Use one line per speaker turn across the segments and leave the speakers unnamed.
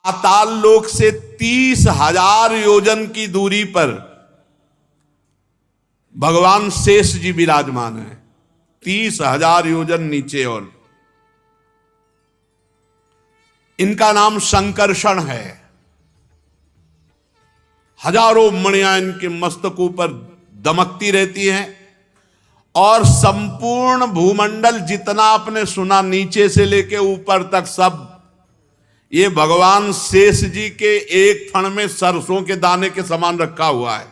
पाताल लोक से 30,000 योजन की दूरी पर भगवान शेष जी विराजमान है। 30,000 योजन नीचे। और इनका नाम संकर्षण है। हजारों मणियां इनके मस्तकों पर दमकती रहती हैं और संपूर्ण भूमंडल जितना आपने सुना नीचे से लेके ऊपर तक सब ये भगवान शेष जी के एक फण में सरसों के दाने के समान रखा हुआ है।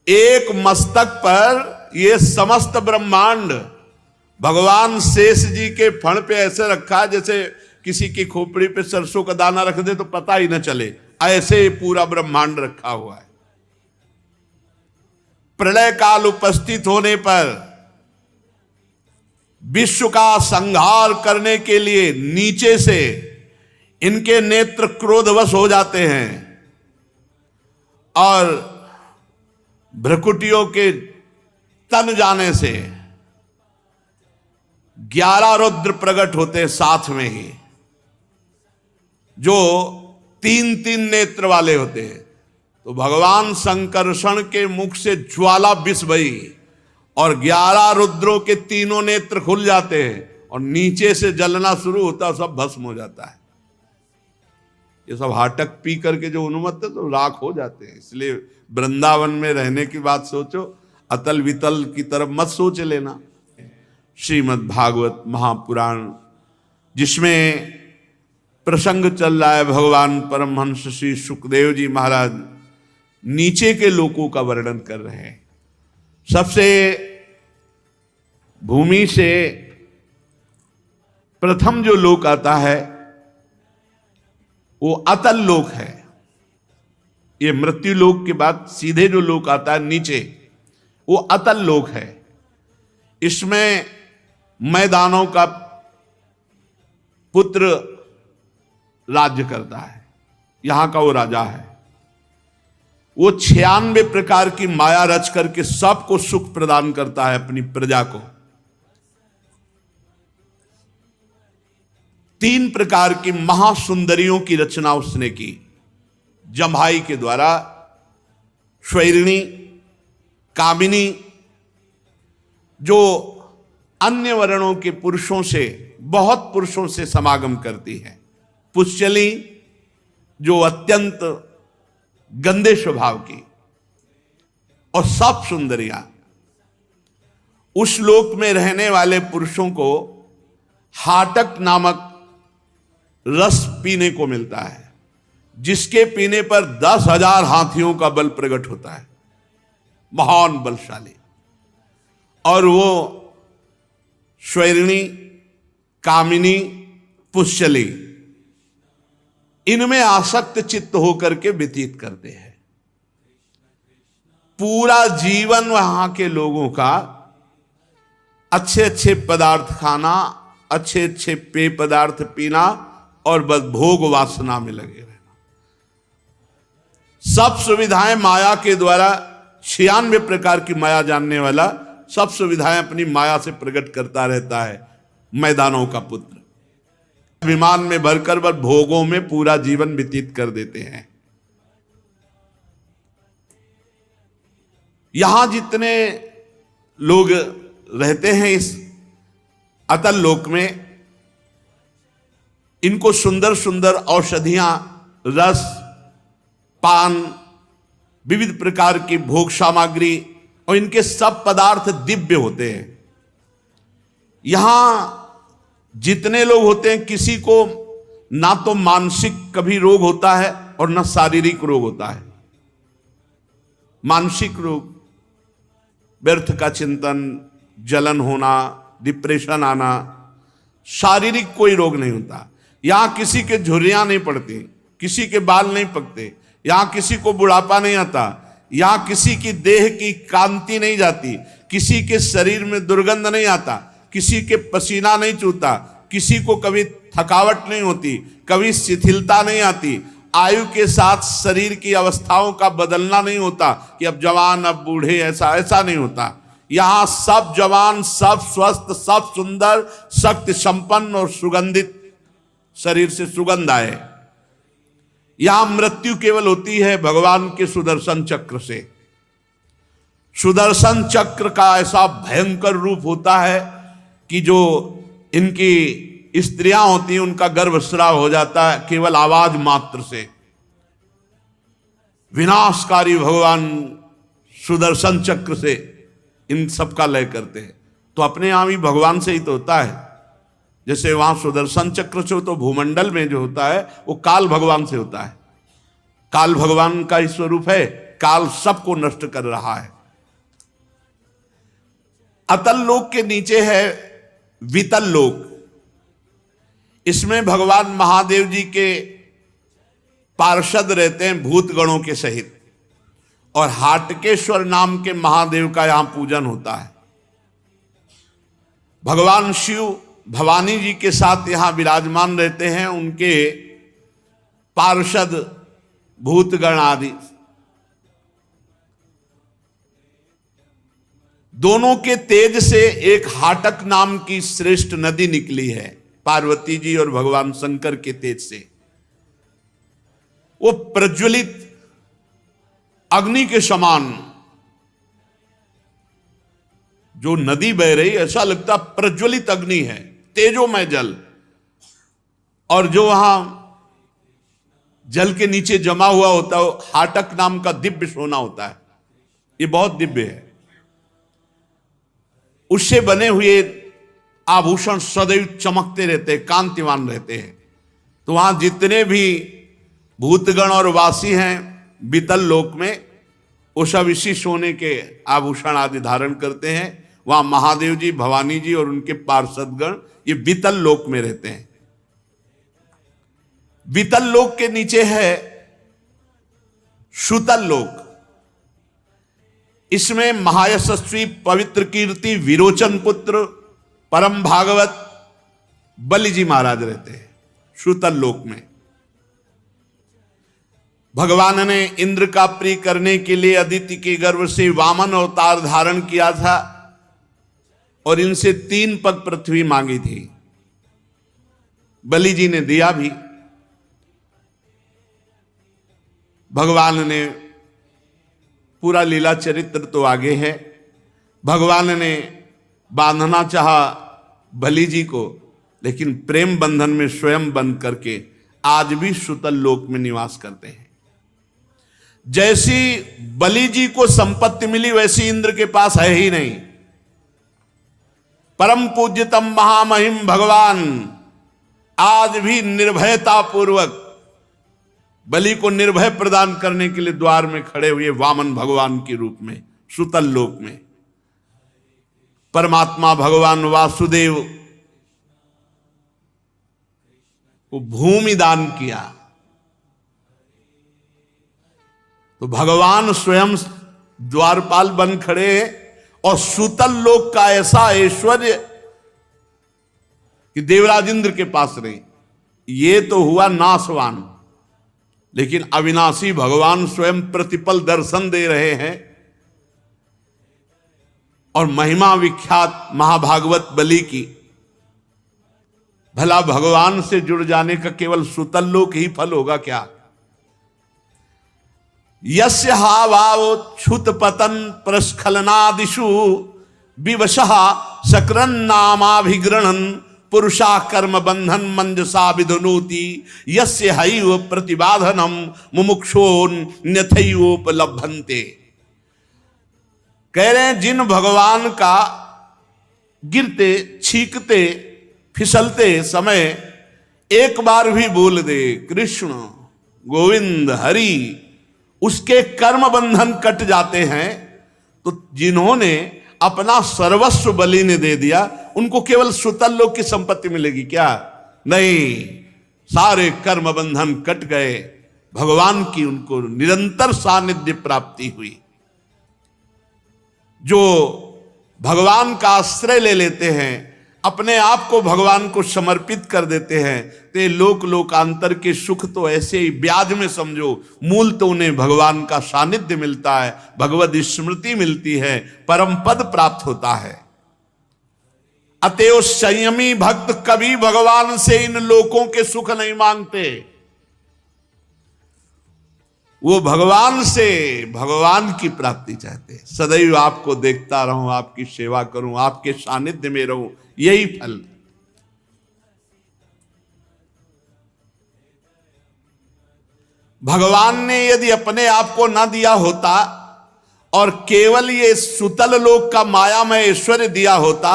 एक मस्तक पर ये समस्त ब्रह्मांड भगवान शेष जी के फण पे ऐसे रखा है जैसे किसी की खोपड़ी पे सरसों का दाना रख दे तो पता ही न चले, ऐसे पूरा ब्रह्मांड रखा हुआ है। प्रलय काल उपस्थित होने पर विश्व का संहार करने के लिए नीचे से इनके नेत्र क्रोधवश हो जाते हैं और भ्रकुटियों के तन जाने से 11 रुद्र प्रकट होते हैं साथ में ही, जो 3-3 नेत्र वाले होते हैं। तो भगवान संकर्षण के मुख से ज्वाला विष भई और 11 रुद्रों के तीनों नेत्र खुल जाते हैं और नीचे से जलना शुरू होता है, सब भस्म हो जाता है। ये सब हाटक पी करके जो उन्मत्त है तो राख हो जाते हैं। इसलिए वृंदावन में रहने की बात सोचो, अतल वितल की तरफ मत सोच लेना। श्रीमद् भागवत महापुराण जिसमें प्रसंग चल रहा है, भगवान परमहंस श्री सुखदेव जी महाराज नीचे के लोकों का वर्णन कर रहे हैं। सबसे भूमि से प्रथम जो लोक आता है वो अतल लोक है। ये मृत्यु लोक के बाद सीधे जो लोक आता है नीचे, वो अतल लोक है। इसमें मैदानों का पुत्र राज्य करता है, यहां का वो राजा है। वो 96 प्रकार की माया रच करके सबको सुख प्रदान करता है अपनी प्रजा को। 3 प्रकार की महासुंदरियों की रचना उसने की जम्हाई के द्वारा, स्वैरिणी, कामिनी, जो अन्य वर्णों के पुरुषों से, बहुत पुरुषों से समागम करती है, पुष्चली जो अत्यंत गंदे स्वभाव की, और सब सुंदरियां। उस लोक में रहने वाले पुरुषों को हाटक नामक रस पीने को मिलता है, जिसके पीने पर 10,000 हाथियों का बल प्रकट होता है, महान बलशाली। और वो स्वैरिणी, कामिनी, पुष्चली इनमें आसक्त चित्त होकर के व्यतीत करते हैं। पूरा जीवन वहां के लोगों का अच्छे अच्छे पदार्थ खाना, अच्छे अच्छे पेय पदार्थ पीना और बस भोग वासना में लगे रहना। सब सुविधाएं माया के द्वारा, 96 प्रकार की माया जानने वाला सब सुविधाएं अपनी माया से प्रकट करता रहता है मैदानों का पुत्र। विमान में भरकर बस भोगों में पूरा जीवन व्यतीत कर देते हैं। यहां जितने लोग रहते हैं इस अतल लोक में, इनको सुंदर सुंदर औषधियां, रस, पान, विविध प्रकार की भोग सामग्री और इनके सब पदार्थ दिव्य होते हैं। यहां जितने लोग होते हैं, किसी को ना तो मानसिक कभी रोग होता है और ना शारीरिक रोग होता है। मानसिक रोग, व्यर्थ का चिंतन, जलन होना, डिप्रेशन आना, शारीरिक कोई रोग नहीं होता। यहां किसी के झुर्रियां नहीं पड़ती, किसी के बाल नहीं पकते, यहां किसी को बुढ़ापा नहीं आता, यहां किसी की देह की कांति नहीं जाती, किसी के शरीर में दुर्गंध नहीं आता, किसी के पसीना नहीं चूता, किसी को कभी थकावट नहीं होती, कभी शिथिलता नहीं आती। आयु के साथ शरीर की अवस्थाओं का बदलना नहीं होता कि अब जवान अब बूढ़े, ऐसा नहीं होता। यहां सब जवान, सब स्वस्थ, सब सुंदर, शक्ति संपन्न और सुगंधित शरीर से सुगंध आए। यहां मृत्यु केवल होती है भगवान के सुदर्शन चक्र से। सुदर्शन चक्र का ऐसा भयंकर रूप होता है कि जो इनकी स्त्रियां होती हैं उनका गर्भस्राव हो जाता है केवल आवाज मात्र से। विनाशकारी भगवान सुदर्शन चक्र से इन सब का लय करते हैं। तो अपने यहां भी भगवान से ही तो होता है। जैसे वहां सुदर्शन चक्र से हो तो भूमंडल में जो होता है वो काल भगवान से होता है। काल भगवान का ही स्वरूप है, काल सबको नष्ट कर रहा है। अतल लोक के नीचे है वितल लोक। इसमें भगवान महादेव जी के पार्षद रहते हैं भूत गणों के सहित, और हाटकेश्वर नाम के महादेव का यहां पूजन होता है। भगवान शिव भवानी जी के साथ यहां विराजमान रहते हैं। उनके पार्षद भूतगण आदि दोनों के तेज से एक हाटक नाम की श्रेष्ठ नदी निकली है, पार्वती जी और भगवान शंकर के तेज से। वो प्रज्वलित अग्नि के समान जो नदी बह रही, ऐसा लगता प्रज्वलित अग्नि है, तेजोमय जल। और जो वहां जल के नीचे जमा हुआ होता है हाटक नाम का दिव्य सोना होता है। ये बहुत दिव्य है। उससे बने हुए आभूषण सदैव चमकते रहते हैं, कांतिवान रहते हैं। तो वहां जितने भी भूतगण और वासी हैं बीतल लोक में, वो सब इसी सोने के आभूषण आदि धारण करते हैं। वहां महादेव जी, भवानी जी और उनके पार्षदगण ये बीतल लोक में रहते हैं। बीतल लोक के नीचे है सुतल लोक। इसमें महायशस्वी पवित्र कीर्ति विरोचन पुत्र परम भागवत बलि जी महाराज रहते हैं सुतल लोक में। भगवान ने इंद्र का प्रिय करने के लिए अदिति के गर्भ से वामन अवतार धारण किया था और इनसे 3 पग पृथ्वी मांगी थी। बलि जी ने दिया भी। भगवान ने पूरा लीला चरित्र तो आगे है। भगवान ने बांधना चाहा बलि जी को, लेकिन प्रेम बंधन में स्वयं बंध करके आज भी सुतल लोक में निवास करते हैं। जैसी बलि जी को संपत्ति मिली वैसी इंद्र के पास है ही नहीं। परम पूज्यतम महामहिम भगवान आज भी निर्भयता पूर्वक बलि को निर्भय प्रदान करने के लिए द्वार में खड़े हुए वामन भगवान के रूप में सुतल लोक में। परमात्मा भगवान वासुदेव को भूमि दान किया तो भगवान स्वयं द्वारपाल बन खड़े हैं। और सुतल लोक का ऐसा ऐश्वर्य कि देवराज इंद्र के पास नहीं। ये तो हुआ नाशवान, लेकिन अविनाशी भगवान स्वयं प्रतिपल दर्शन दे रहे हैं। और महिमा विख्यात महाभागवत बलि की, भला भगवान से जुड़ जाने का केवल सुतल लोक ही फल होगा क्या? यस्य हावाव छुत पतन प्रस्खलनादिषु विवशः सकरन नामाभिग्रहण पुरुषा कर्म बंधन मंजसा विधुनोति यस्य हैव प्रतिबाधनम मुमुक्षोन्यथैवोपलभन्ते। कह रहे हैं जिन भगवान का गिरते, छींकते, फिसलते समय एक बार भी बोल दे कृष्ण गोविंद हरि, उसके कर्म बंधन कट जाते हैं। तो जिन्होंने अपना सर्वस्व बलि ने दे दिया उनको केवल सुतल लोक की संपत्ति मिलेगी क्या? नहीं, सारे कर्म बंधन कट गए। भगवान की उनको निरंतर सानिध्य प्राप्ति हुई। जो भगवान का आश्रय ले लेते हैं, अपने आप को भगवान को समर्पित कर देते हैं तो ये लोक लोकांतर के सुख तो ऐसे ही ब्याज में समझो, मूल तो उन्हें भगवान का सानिध्य मिलता है, भगवद स्मृति मिलती है, परम पद प्राप्त होता है। अतएव संयमी भक्त कभी भगवान से इन लोकों के सुख नहीं मांगते, वो भगवान से भगवान की प्राप्ति चाहते हैं। सदैव आपको देखता रहूं, आपकी सेवा करूं, आपके सानिध्य में रहूं, यही फल। भगवान ने यदि अपने आप को न दिया होता और केवल ये सुतल लोक का मायामय ऐश्वर्य दिया होता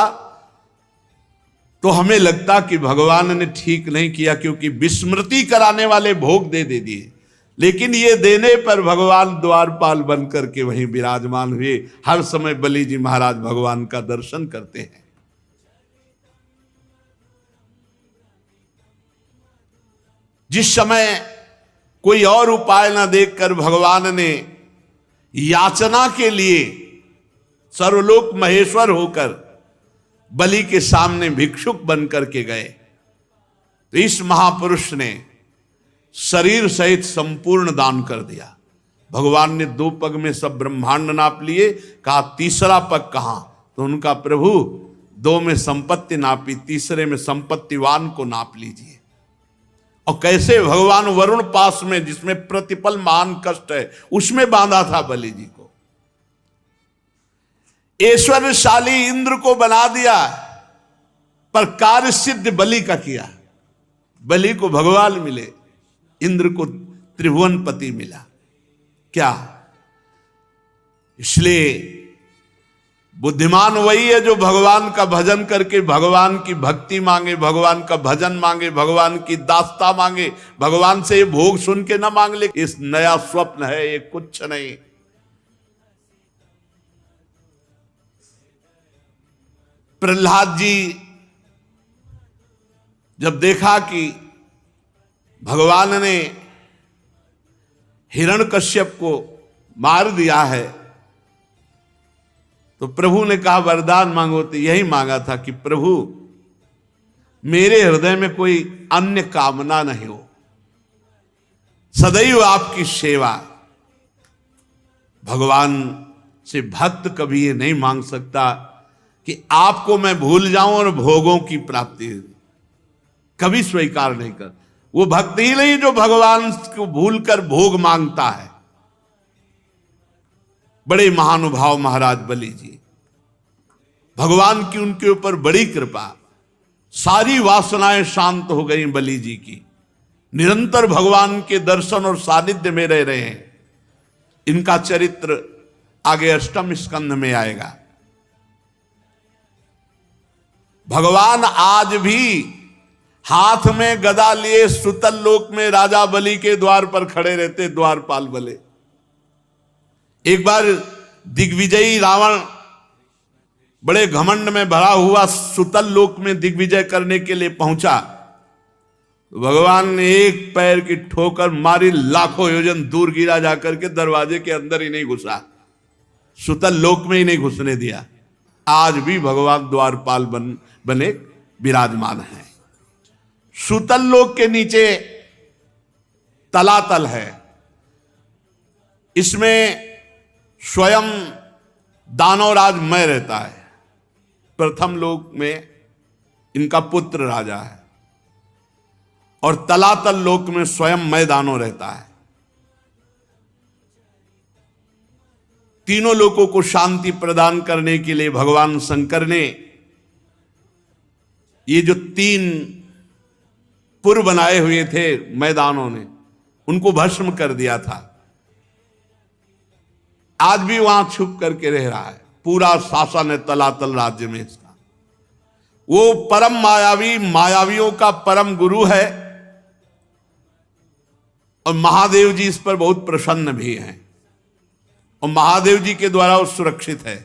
तो हमें लगता कि भगवान ने ठीक नहीं किया, क्योंकि विस्मृति कराने वाले भोग दे दिए। लेकिन ये देने पर भगवान द्वारपाल बनकर के वहीं विराजमान हुए। हर समय बलि जी महाराज भगवान का दर्शन करते हैं। जिस समय कोई और उपाय न देखकर भगवान ने याचना के लिए सर्वलोक महेश्वर होकर बलि के सामने भिक्षुक बनकर के गए, तो इस महापुरुष ने शरीर सहित संपूर्ण दान कर दिया। भगवान ने 2 पग में सब ब्रह्मांड नाप लिए, कहा तीसरा पग कहां? तो उनका प्रभु 2 में संपत्ति नापी, तीसरे में संपत्तिवान को नाप लीजिए। और कैसे भगवान वरुण पास में, जिसमें प्रतिपल महान कष्ट है, उसमें बांधा था बलि जी को। ऐश्वर्यशाली इंद्र को बना दिया, पर कार्य सिद्ध बलि का किया। बलि को भगवान मिले, इंद्र को त्रिभुवनपति मिला। क्या? इसलिए बुद्धिमान वही है जो भगवान का भजन करके भगवान की भक्ति मांगे, भगवान का भजन मांगे, भगवान की दास्ता मांगे, भगवान से ये भोग सुन के ना मांग ले इस नया स्वप्न है, ये कुछ नहीं। प्रहलाद जी जब देखा कि भगवान ने हिरण्यकश्यप को मार दिया है, तो प्रभु ने कहा वरदान मांगो। तो यही मांगा था कि प्रभु मेरे हृदय में कोई अन्य कामना नहीं हो, सदैव आपकी सेवा। भगवान से भक्त कभी ये नहीं मांग सकता कि आपको मैं भूल जाऊं और भोगों की प्राप्ति कभी स्वीकार नहीं कर। वो भक्त ही नहीं जो भगवान को भूलकर भोग मांगता है। बड़े महानुभाव महाराज बलि जी, भगवान की उनके ऊपर बड़ी कृपा, सारी वासनाएं शांत हो गई बलि जी की, निरंतर भगवान के दर्शन और सानिध्य में रह रहे हैं। इनका चरित्र आगे 8वें स्कंध में आएगा। भगवान आज भी हाथ में गदा लिए सुतल लोक में राजा बलि के द्वार पर खड़े रहते, द्वारपाल बले। एक बार दिग्विजयी रावण बड़े घमंड में भरा हुआ सुतल लोक में दिग्विजय करने के लिए पहुंचा। भगवान ने एक पैर की ठोकर मारी, लाखों योजन दूर गिरा, जाकर के दरवाजे के अंदर ही नहीं घुसा, सुतल लोक में ही नहीं घुसने दिया। आज भी भगवान द्वारपाल बने विराजमान हैं। सुतल लोक के नीचे तलातल है, इसमें स्वयं दानवराज मय रहता है। प्रथम लोक में इनका पुत्र राजा है और तलातल लोक में स्वयं मय दानव रहता है। तीनों लोकों को शांति प्रदान करने के लिए भगवान शंकर ने ये जो 3 पुर बनाए हुए थे मैदानों ने, उनको भस्म कर दिया था। आज भी वहां छुप करके रह रहा है। पूरा शासन है तलातल राज्य में इसका। वो परम मायावी, मायावियों का परम गुरु है और महादेव जी इस पर बहुत प्रसन्न भी हैं और महादेव जी के द्वारा वो सुरक्षित है।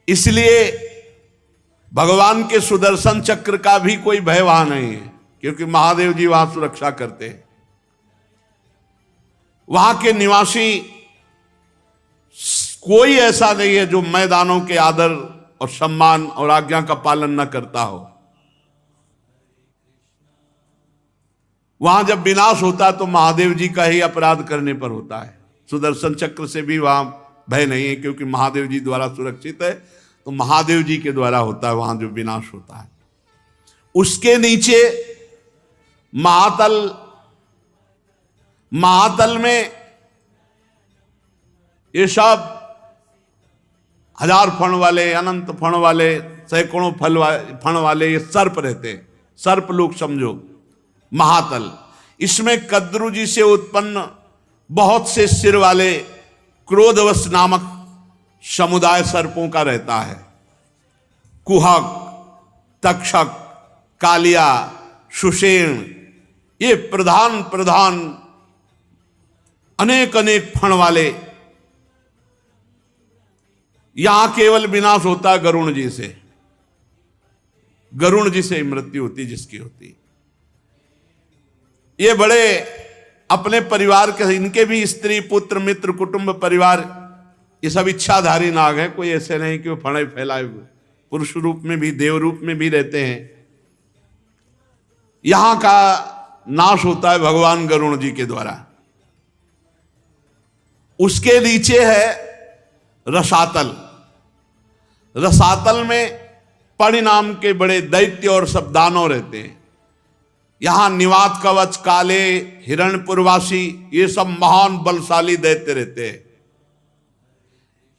इसलिए भगवान के सुदर्शन चक्र का भी कोई भय वहां नहीं है, क्योंकि महादेव जी वहां सुरक्षा करते हैं। वहां के निवासी कोई ऐसा नहीं है जो मैदानों के आदर और सम्मान और आज्ञा का पालन न करता हो, वहां जब विनाश होता है तो महादेव जी का ही अपराध करने पर होता है। सुदर्शन चक्र से भी वहां भय नहीं है, क्योंकि महादेव जी द्वारा सुरक्षित है, तो महादेव जी के द्वारा होता है वहां जो विनाश होता है। उसके नीचे महातल, महातल में ये सब हजार फण वाले, अनंत फण वाले, सैकड़ों फण वाले ये सर्प रहते हैं, सर्प लोग समझो महातल। इसमें कद्रु जी से उत्पन्न बहुत से सिर वाले क्रोधवश नामक समुदाय सर्पों का रहता है। कुहक, तक्षक, कालिया, सुषेण, ये प्रधान प्रधान अनेक अनेक फण वाले। यहां केवल विनाश होता है गरुण जी से, गरुण जी से मृत्यु होती जिसकी होती। ये बड़े अपने परिवार के, इनके भी स्त्री पुत्र मित्र कुटुंब परिवार ये सब इच्छाधारी नाग है, कोई ऐसे नहीं कि वो फणे फैलाए हुए, पुरुष रूप में भी देव रूप में भी रहते हैं। यहां का नाश होता है भगवान गरुण जी के द्वारा। उसके नीचे है रसातल। रसातल में परिणाम के बड़े दैत्य और सब दानव रहते हैं। यहां निवात कवच, काले, हिरण्यपुरवासी, ये सब महान बलशाली दैत्य रहते हैं।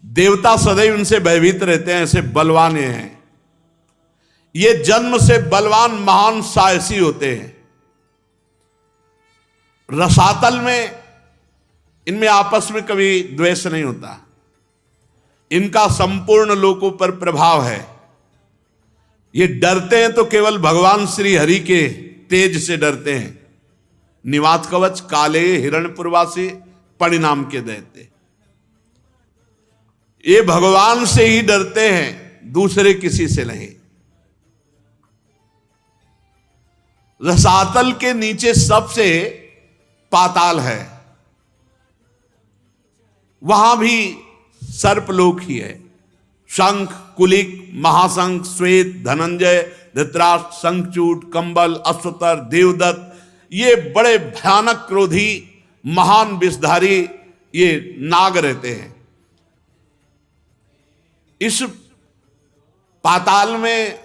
देवता सदैव इनसे भयभीत रहते हैं, ऐसे बलवान ये हैं। ये जन्म से बलवान महान साहसी होते हैं। रसातल में इनमें आपस में कभी द्वेष नहीं होता। इनका संपूर्ण लोकों पर प्रभाव है। ये डरते हैं तो केवल भगवान श्री हरि के तेज से डरते हैं। निवात कवच, काले, हिरण्यपुरवासी, परिणाम के दैत्य, ये भगवान से ही डरते हैं, दूसरे किसी से नहीं। रसातल के नीचे सबसे पाताल है, वहां भी सर्पलोक ही है। शंख, कुलिक, महाशंख, श्वेत, धनंजय, धृतराष्ट्र, शंखचूड, कंबल, अश्वतर, देवदत्त, ये बड़े भयानक क्रोधी महान विषधारी ये नाग रहते हैं। इस पाताल में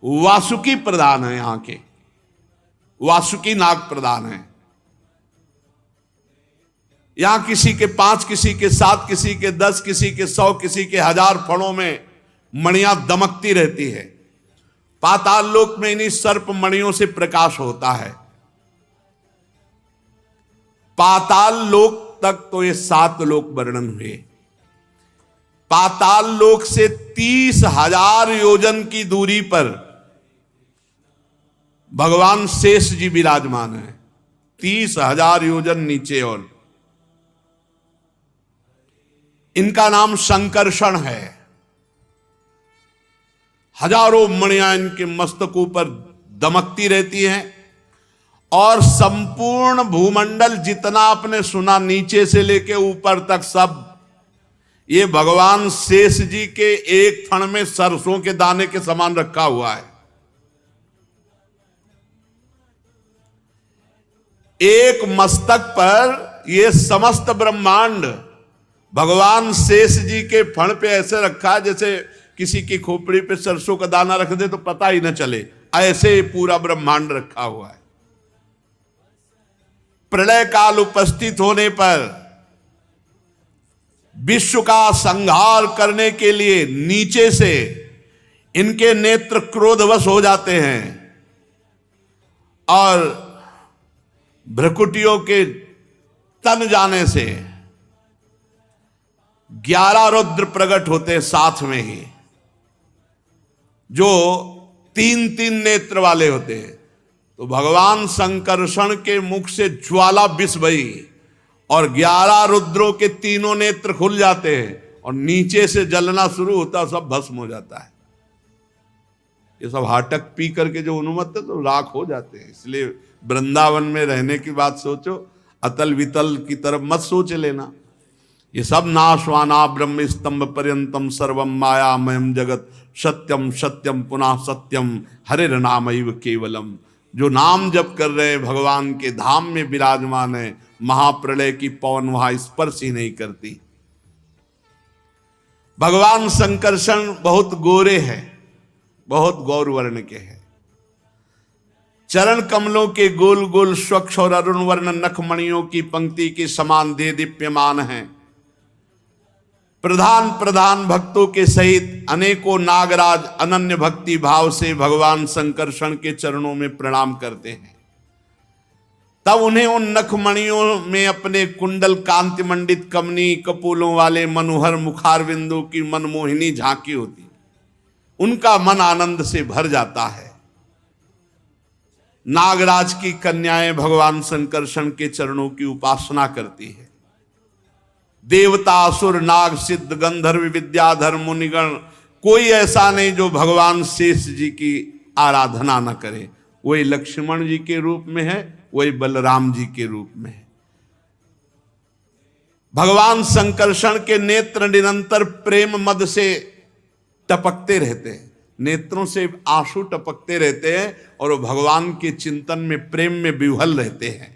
वासुकी प्रधान है, यहां के वासुकी नाग प्रधान है। यहां किसी के 5, किसी के 7, किसी के 10, किसी के 100, किसी के 1000 फणों में मणियां दमकती रहती है। पाताल लोक में इन्हीं सर्प मणियों से प्रकाश होता है। पाताल लोक तक तो ये 7 लोक वर्णन हुए। पाताल लोक से 30,000 योजन की दूरी पर भगवान शेष जी विराजमान है। 30,000 योजन नीचे। और इनका नाम संकर्षण है। हजारों मणियां इनके मस्तकों पर दमकती रहती हैं। और संपूर्ण भूमंडल जितना आपने सुना, नीचे से लेके ऊपर तक, सब ये भगवान शेष जी के एक फण में सरसों के दाने के समान रखा हुआ है। एक मस्तक पर ये समस्त ब्रह्मांड भगवान शेष जी के फण पे ऐसे रखा है जैसे किसी की खोपड़ी पे सरसों का दाना रख दे तो पता ही न चले, ऐसे पूरा ब्रह्मांड रखा हुआ है। प्रलय काल उपस्थित होने पर विश्व का संहार करने के लिए नीचे से इनके नेत्र क्रोधवश हो जाते हैं और भ्रकुटियों के तन जाने से 11 रुद्र प्रकट होते हैं साथ में ही, जो 3-3 नेत्र वाले होते हैं। तो भगवान संकर्षण के मुख से ज्वाला विष भई और 11 रुद्रों के तीनों नेत्र खुल जाते हैं और नीचे से जलना शुरू होता है, सब भस्म हो जाता है। ये सब हाटक पी करके जो उन्मत्त है तो राख हो जाते हैं। इसलिए वृंदावन में रहने की बात सोचो, अतल वितल की तरफ मत सोच लेना। ये सब नाशवाना ब्रह्म स्तंभ पर्यंतम सर्वम मायामयम जगत सत्यम सत्यम पुनः सत्यम हरे नामैव केवलम। जो नाम जप कर रहे भगवान के धाम में विराजमान है, महाप्रलय की पवन वहां स्पर्श ही नहीं करती। भगवान संकर्षण बहुत गोरे हैं, बहुत गौर वर्ण के हैं। चरण कमलों के गोल गोल स्वच्छ और अरुण वर्ण नखमणियों की पंक्ति के समान दे दीप्यमान हैं। प्रधान प्रधान भक्तों के सहित अनेकों नागराज अनन्य भक्ति भाव से भगवान संकर्षण के चरणों में प्रणाम करते हैं। तब उन्हें उन नखमणियों में अपने कुंडल कांति मंडित कमनी कपोलों वाले मनोहर मुखारविंदों की मनमोहिनी झांकी होती, उनका मन आनंद से भर जाता है। नागराज की कन्याएं भगवान संकर्षण के चरणों की उपासना करती है। देवता असुर नाग सिद्ध गंधर्व विद्याधर मुनिगण कोई ऐसा नहीं जो भगवान शेष जी की आराधना न करे। वही लक्ष्मण जी के रूप में है, वही बलराम जी के रूप में है। भगवान संकर्षण के नेत्र निरंतर प्रेम मद से टपकते रहते हैं, नेत्रों से आंसू टपकते रहते हैं और वो भगवान के चिंतन में प्रेम में विह्वल रहते हैं।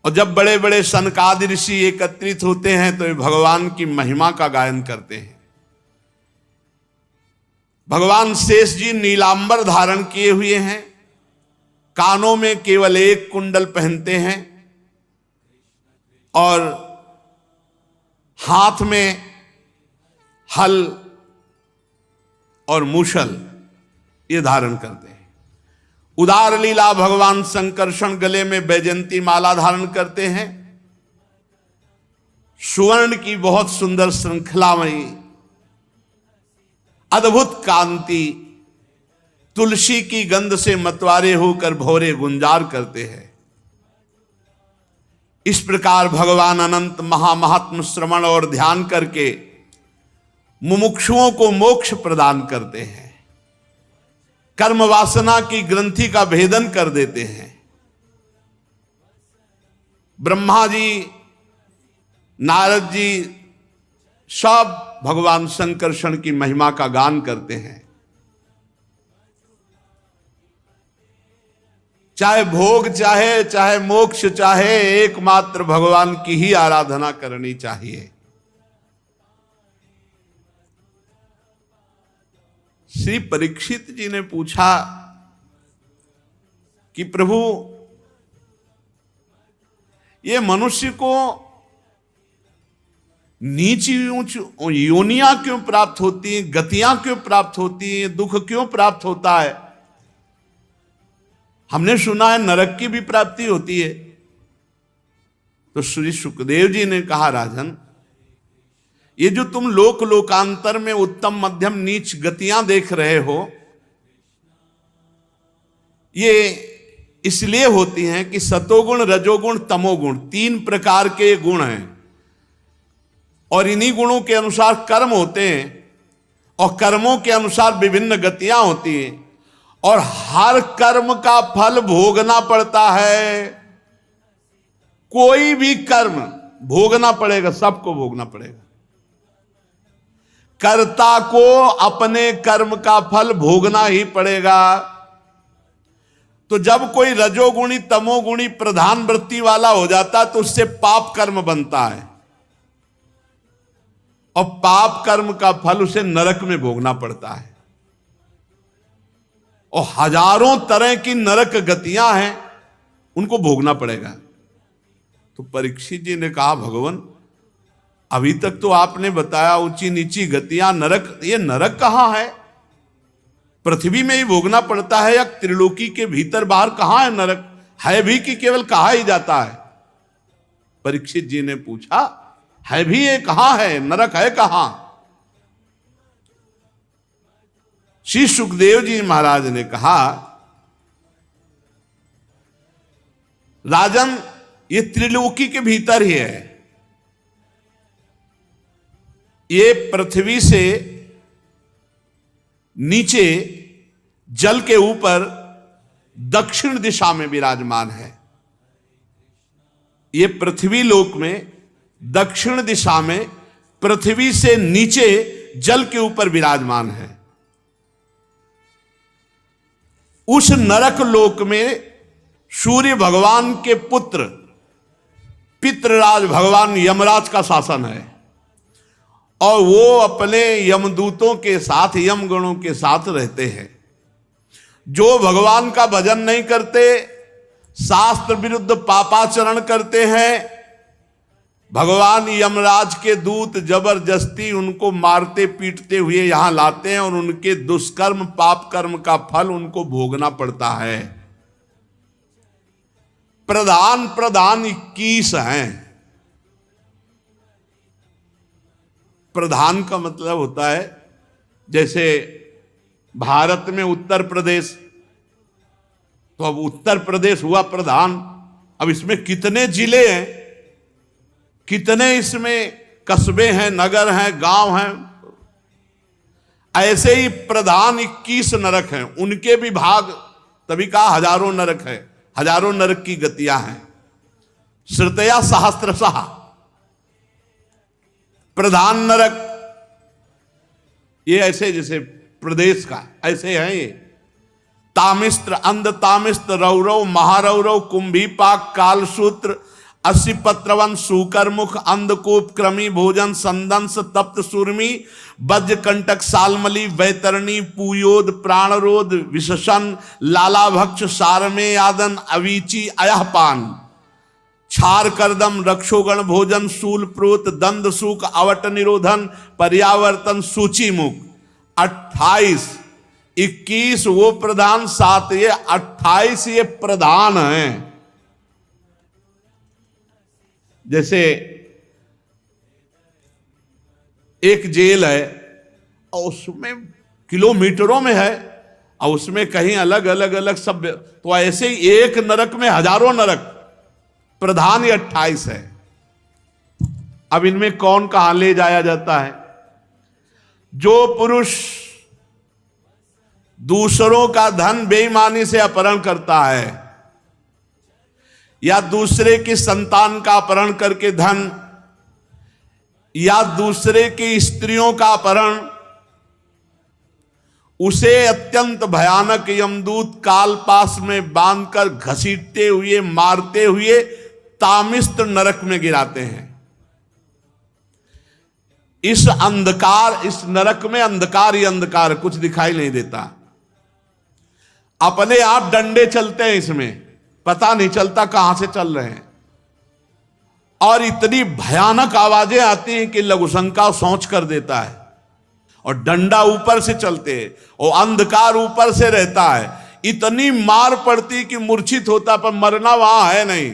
और जब बड़े बड़े सनकादि ऋषि एकत्रित होते हैं तो वे भगवान की महिमा का गायन करते हैं। भगवान शेष जी नीलांबर धारण किए हुए हैं, कानों में केवल एक कुंडल पहनते हैं और हाथ में हल और मूषल ये धारण करते हैं। उदार लीला भगवान संकर्षण गले में बैजंती माला धारण करते हैं। सुवर्ण की बहुत सुंदर श्रृंखलामयी अद्भुत कांति तुलसी की गंध से मतवारे होकर भौरे गुंजार करते हैं। इस प्रकार भगवान अनंत महामहात्म श्रवण और ध्यान करके मुमुक्षुओं को मोक्ष प्रदान करते हैं, कर्म वासना की ग्रंथि का भेदन कर देते हैं। ब्रह्मा जी नारद जी सब भगवान संकर्षण की महिमा का गान करते हैं। चाहे भोग चाहे मोक्ष चाहे, एकमात्र भगवान की ही आराधना करनी चाहिए। श्री परीक्षित जी ने पूछा कि प्रभु ये मनुष्य को नीची ऊंच योनियां क्यों प्राप्त होती हैं, गतियां क्यों प्राप्त होती हैं, दुख क्यों प्राप्त होता है? हमने सुना है नरक की भी प्राप्ति होती है। तो श्री सुखदेव जी ने कहा, राजन ये जो तुम लोक लोकांतर में उत्तम मध्यम नीच गतियां देख रहे हो, ये इसलिए होती हैं कि सतोगुण रजोगुण तमोगुण 3 प्रकार के गुण हैं और इन्हीं गुणों के अनुसार कर्म होते हैं और कर्मों के अनुसार विभिन्न गतियां होती हैं और हर कर्म का फल भोगना पड़ता है। कोई भी कर्म भोगना पड़ेगा, सबको भोगना पड़ेगा। कर्ता को अपने कर्म का फल भोगना ही पड़ेगा। तो जब कोई रजोगुणी तमोगुणी प्रधान वृत्ति वाला हो जाता तो उससे पाप कर्म बनता है और पाप कर्म का फल उसे नरक में भोगना पड़ता है। और हजारों तरह की नरक गतियां हैं, उनको भोगना पड़ेगा। तो परीक्षित जी ने कहा, भगवान अभी तक तो आपने बताया ऊंची नीची गतियां, नरक, ये नरक कहां है? पृथ्वी में ही भोगना पड़ता है या त्रिलोकी के भीतर बाहर कहां है नरक? है भी कि केवल कहा ही जाता है? परीक्षित जी ने पूछा, है भी ये कहां है, नरक है कहां? श्री सुखदेव जी महाराज ने कहा, राजन ये त्रिलोकी के भीतर ही है। ये पृथ्वी से नीचे जल के ऊपर दक्षिण दिशा में विराजमान है। ये पृथ्वी लोक में दक्षिण दिशा में पृथ्वी से नीचे जल के ऊपर विराजमान है। उस नरक लोक में सूर्य भगवान के पुत्र पितृराज भगवान यमराज का शासन है और वो अपने यमदूतों के साथ, यमगणों के साथ रहते हैं। जो भगवान का भजन नहीं करते, शास्त्र विरुद्ध पापाचरण करते हैं, भगवान यमराज के दूत जबरदस्ती उनको मारते पीटते हुए यहां लाते हैं और उनके दुष्कर्म पाप कर्म का फल उनको भोगना पड़ता है। प्रधान 21 हैं। प्रधान का मतलब होता है जैसे भारत में उत्तर प्रदेश, तो अब उत्तर प्रदेश हुआ प्रधान। अब इसमें कितने जिले हैं, कितने इसमें कस्बे हैं, नगर हैं, गांव हैं। ऐसे ही प्रधान 21 नरक हैं, उनके भी भाग, तभी कहा हजारों नरक है, हजारों नरक की गतियां हैं। श्रुतया सहस्त्रशः प्रधान नरक, ये ऐसे जैसे प्रदेश का ऐसे है ये। तामिस्त्र, अंध तामिस्त्र, रौरव, महारौरव, कुंभीपाक, कालसूत्र, 80 पत्रवन, सूकरमुख, अंधकूप, क्रमी, भोजन, संदंस, तप्त सूर्मी, वज्रकंटक, सालमली, वैतरणी, पूयोद, प्राणरोध, विशसन, लालाभक्ष, सारमे यादन, अवीची, अयहपान, क्षार करदम, रक्षोगण भोजन, शूल प्रोत, दंद सूक, अवट निरोधन, पर्यावर्तन, सूचीमुख। 28, 21 वो प्रधान, 7 ये, 28 ये प्रधान हैं। जैसे एक जेल है और उसमें किलोमीटरों में है और उसमें कहीं अलग अलग अलग सब, तो ऐसे ही एक नरक में हजारों नरक। प्रधान ये 28 है। अब इनमें कौन कहां ले जाया जाता है? जो पुरुष दूसरों का धन बेईमानी से अपहरण करता है या दूसरे की संतान का अपहरण करके धन, या दूसरे की स्त्रियों का अपहरण, उसे अत्यंत भयानक यमदूत कालपास में बांधकर घसीटते हुए, मारते हुए तामिस्त्र नरक में गिराते हैं। इस अंधकार, इस नरक में अंधकार ही अंधकार, कुछ दिखाई नहीं देता। अपने आप डंडे चलते हैं इसमें, पता नहीं चलता कहां से चल रहे हैं, और इतनी भयानक आवाजें आती हैं कि लघुशंका सोच कर देता है। और डंडा ऊपर से चलते हैं और अंधकार ऊपर से रहता है, इतनी मार पड़ती कि मूर्छित होता, पर मरना वहां है नहीं।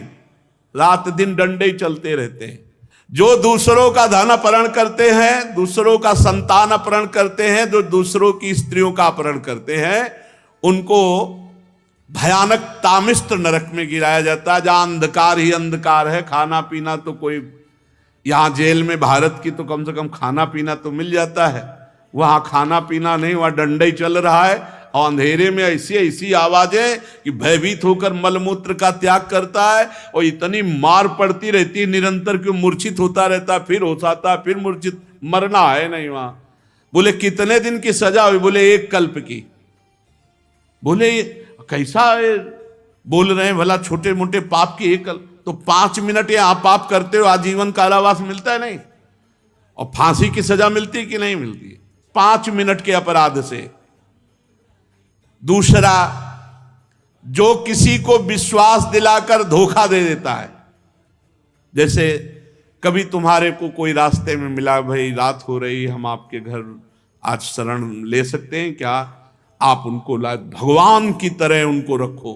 रात दिन डंडे ही चलते रहते हैं। जो दूसरों का धन अपहरण करते हैं, दूसरों का संतान अपहरण करते हैं, जो दूसरों की स्त्रियों का अपहरण करते हैं, उनको भयानक तामिस्त्र नरक में गिराया जाता है, जहां अंधकार ही अंधकार है। खाना पीना तो कोई, यहां जेल में भारत की तो कम से कम खाना पीना तो मिल जाता है, वहां खाना पीना नहीं, वहां डंडा ही चल रहा है। और अंधेरे में ऐसी ऐसी आवाजें कि भयभीत होकर मलमूत्र का त्याग करता है, और इतनी मार पड़ती रहती है निरंतर कि मूर्छित होता रहता, फिर होता, फिर मूर्छित, मरना है नहीं वहां। बोले कितने दिन की सजा हुई? बोले 1 कल्प की। बोले कैसा बोल रहे हैं भला, छोटे मोटे पाप की 1 कल्प? तो 5 मिनट यहां पाप करते हो आजीवन कारावास मिलता है नहीं, और फांसी की सजा मिलती कि नहीं मिलती? 5 मिनट के अपराध से। दूसरा, जो किसी को विश्वास दिलाकर धोखा दे देता है, जैसे कभी तुम्हारे को कोई रास्ते में मिला, भाई रात हो रही, हम आपके घर आज शरण ले सकते हैं क्या? आप उनको भगवान की तरह उनको रखो,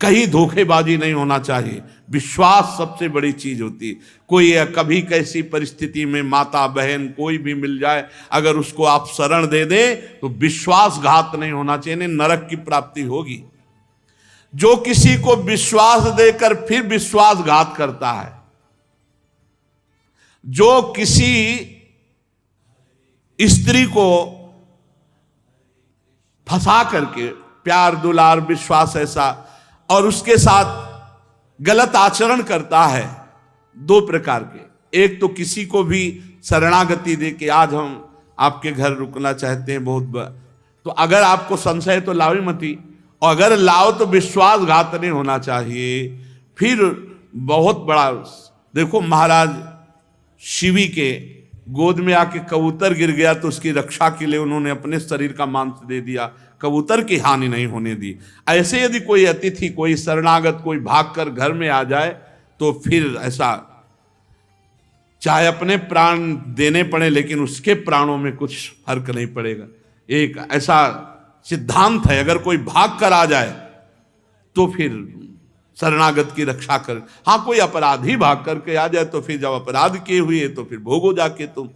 कहीं धोखेबाजी नहीं होना चाहिए। विश्वास सबसे बड़ी चीज होती है। कोई कभी कैसी परिस्थिति में माता बहन कोई भी मिल जाए, अगर उसको आप शरण दे दें तो विश्वासघात नहीं होना चाहिए, नरक की प्राप्ति होगी। जो किसी को विश्वास देकर फिर विश्वासघात करता है, जो किसी स्त्री को फंसा करके प्यार दुलार विश्वास ऐसा, और उसके साथ गलत आचरण करता है, 2 प्रकार के। एक तो किसी को भी शरणागति दे के आज हम आपके घर रुकना चाहते हैं तो अगर आपको संशय तो लाओ ही मती, और अगर लाओ तो विश्वासघात नहीं होना चाहिए। फिर बहुत बड़ा, देखो महाराज शिवी के गोद में आके कबूतर गिर गया तो उसकी रक्षा के लिए उन्होंने अपने शरीर का मांस दे दिया, कबूतर की हानि नहीं होने दी। ऐसे यदि कोई अतिथि, कोई शरणागत, कोई भागकर घर में आ जाए तो फिर ऐसा चाहे अपने प्राण देने पड़े लेकिन उसके प्राणों में कुछ फर्क नहीं पड़ेगा। एक ऐसा सिद्धांत है, अगर कोई भाग कर आ जाए तो फिर शरणागत की रक्षा कर। हाँ, कोई अपराधी भाग करके आ जाए तो फिर जब अपराध किए हुए तो फिर भोगो जाके तुम।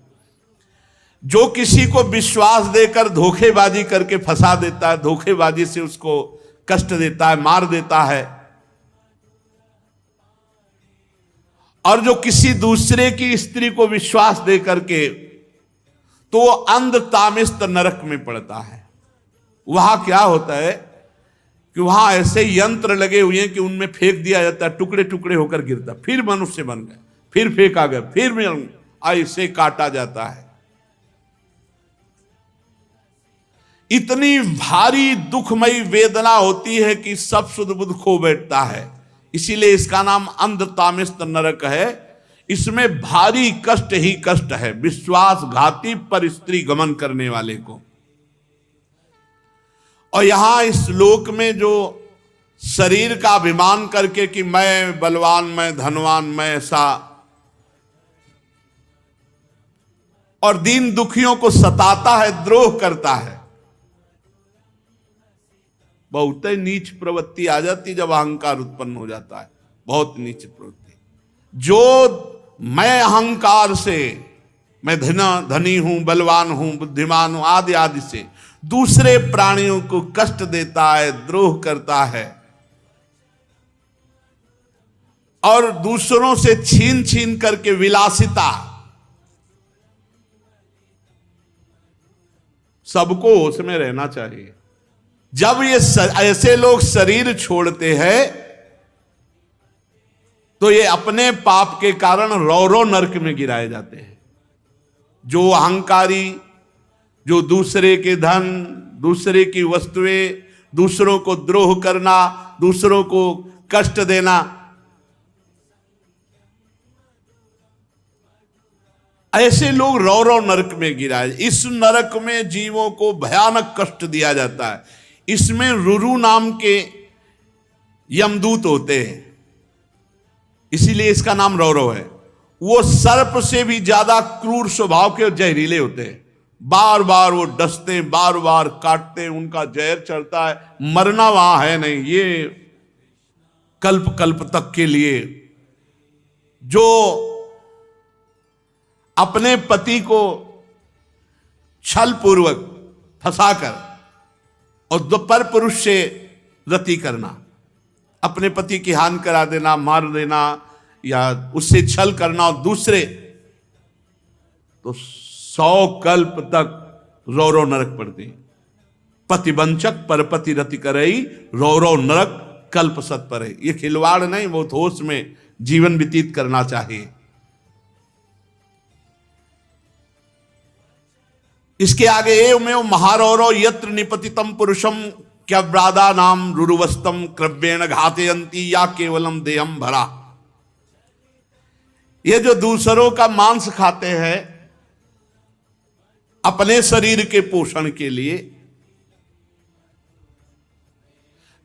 जो किसी को विश्वास देकर धोखेबाजी करके फंसा देता है, धोखेबाजी से उसको कष्ट देता है, मार देता है, और जो किसी दूसरे की स्त्री को विश्वास दे करके, तो वो अंध तामिस्त नरक में पड़ता है। वहां क्या होता है कि वहां ऐसे यंत्र लगे हुए हैं कि उनमें फेंक दिया जाता है, टुकड़े टुकड़े होकर गिरता, फिर मनुष्य बन गए, फिर फेंका गया, फिर ऐसे काटा जाता है। इतनी भारी दुखमयी वेदना होती है कि सब सुध बुध खो बैठता है। इसीलिए इसका नाम अंध तामिस्त नरक है। इसमें भारी कष्ट ही कष्ट है विश्वासघाती पर स्त्री गमन करने वाले को। और यहां इस लोक में जो शरीर का अभिमान करके कि मैं बलवान, मैं धनवान, मैं ऐसा, और दीन दुखियों को सताता है, द्रोह करता है, बहुत ही नीच प्रवृत्ति आ जाती जब अहंकार उत्पन्न हो जाता है, बहुत नीच प्रवृत्ति। जो मैं अहंकार से, मैं धनी हूं, बलवान हूं, बुद्धिमान हूं आदि आदि से दूसरे प्राणियों को कष्ट देता है, द्रोह करता है, और दूसरों से छीन छीन करके विलासिता, सबको उसमें रहना चाहिए। जब ये ऐसे लोग शरीर छोड़ते हैं तो ये अपने पाप के कारण रौरव नरक में गिराए जाते हैं। जो अहंकारी, जो दूसरे के धन, दूसरे की वस्तुएं, दूसरों को द्रोह करना, दूसरों को कष्ट देना, ऐसे लोग रौरव नरक में गिराए। इस नरक में जीवों को भयानक कष्ट दिया जाता है। इसमें रुरु नाम के यमदूत होते हैं, इसीलिए इसका नाम रौरव है। वो सर्प से भी ज्यादा क्रूर स्वभाव के जहरीले होते हैं। बार बार वो डसते, बार बार काटते, उनका जहर चढ़ता है। मरना वहां है नहीं, ये कल्प कल्प तक के लिए। जो अपने पति को छल पूर्वक फंसाकर और पर पुरुष से रति करना, अपने पति की हानि करा देना, मार देना या उससे छल करना, और दूसरे तो 100 कल्प तक रौरव नरक पड़ते। पतिवंचक परपति रति करई, रौरव नरक कल्प सत पर है। ये खिलवाड़ नहीं, बहुत होश में जीवन व्यतीत करना चाहिए। इसके आगे एवमेव महारौरव यत्र निपतितम पुरुषम क्या ब्रादा नाम रुरुवस्तम क्रव्येण घातयंती या केवलम देहम भरा। ये जो दूसरों का मांस खाते हैं अपने शरीर के पोषण के लिए,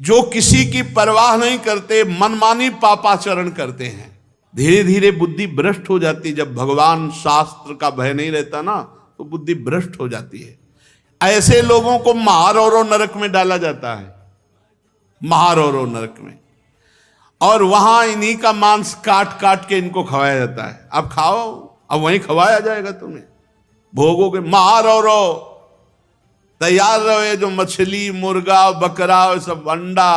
जो किसी की परवाह नहीं करते, मनमानी पापाचरण करते हैं, धीरे धीरे बुद्धि भ्रष्ट हो जाती। जब भगवान शास्त्र का भय नहीं रहता ना तो बुद्धि भ्रष्ट हो जाती है। ऐसे लोगों को महारौरव नरक में डाला जाता है, महारौरव नरक में, और वहां इन्हीं का मांस काट काट के इनको खवाया जाता है। अब खाओ, अब वहीं खवाया जाएगा तुम्हें, भोगोगे। महारौरव तैयार रहे, जो मछली, मुर्गा, बकरा, सब अंडा,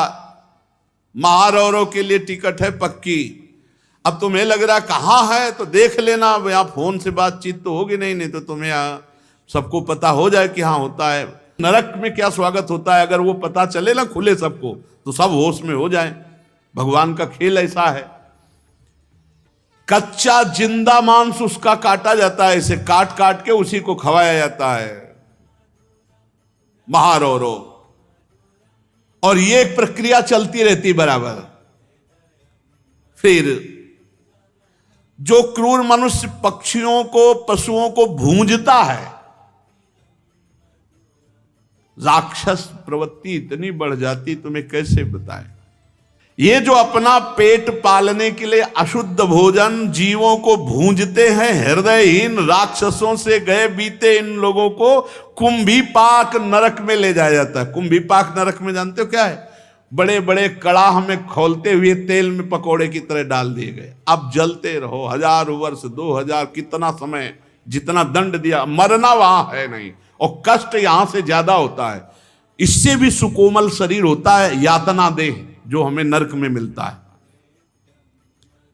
महारौरव के लिए टिकट है पक्की। अब तुम्हें लग रहा कहाँ है तो देख लेना, अब यहाँ फोन से बातचीत तो होगी नहीं तो तुम्हें सबको पता हो जाए कि हाँ होता है। नरक में क्या स्वागत होता है, अगर वो पता चले ना खुले सबको, तो सब होश में हो जाए। भगवान का खेल ऐसा है। कच्चा जिंदा मांस उसका काटा जाता है, इसे काट काट के उसी को खवाया जाता है, महारो रो। और ये एक प्रक्रिया चलती रहती बराबर। फिर जो क्रूर मनुष्य पक्षियों को, पशुओं को भूंजता है, राक्षस प्रवृत्ति इतनी बढ़ जाती, तुम्हें कैसे बताएं। ये जो अपना पेट पालने के लिए अशुद्ध भोजन जीवों को भूंजते हैं, हृदयहीन राक्षसों से गए बीते इन लोगों को कुंभीपाक नरक में ले जाया जाता है। कुंभीपाक नरक में जानते हो क्या है? बड़े बड़े कड़ाह में खौलते हुए तेल में पकोड़े की तरह डाल दिए गए। अब जलते रहो 1000 वर्ष, 2000, कितना समय, जितना दंड दिया, मरना वहां है नहीं, और कष्ट यहां से ज्यादा होता है। इससे भी सुकोमल शरीर होता है यातना देह, जो हमें नरक में मिलता है।